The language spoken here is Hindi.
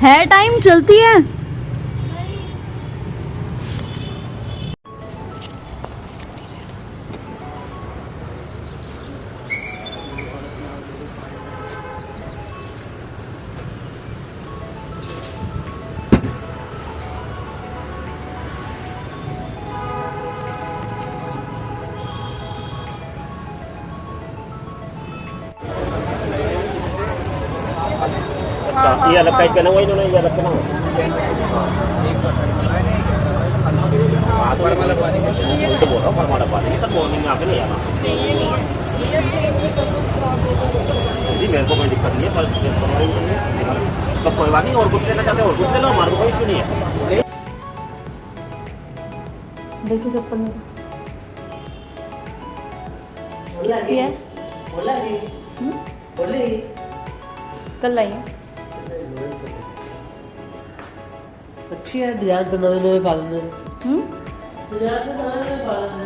है टाइम, चलती है। ये अलग साइड पे ना, वही दोनों ये अलग से ना हो। हाँ तो वही तो बोल रहा हूँ, फरमा डब्बा नहीं तब मॉर्निंग में आके नहीं आना जी, मेरे को कोई दिक्कत नहीं है, पर तो कोई बात नहीं। और कुछ लेना चाहते हो और कुछ ले लो, हमारे को कोई इशू नहीं है। देखो चप्पल में कैसी है? कल आई है। अच्छी है, डिजाइन तो नवे नवे पा लेंगे। हम्म, डिजाइन तो नवे नवे पा लेंगे।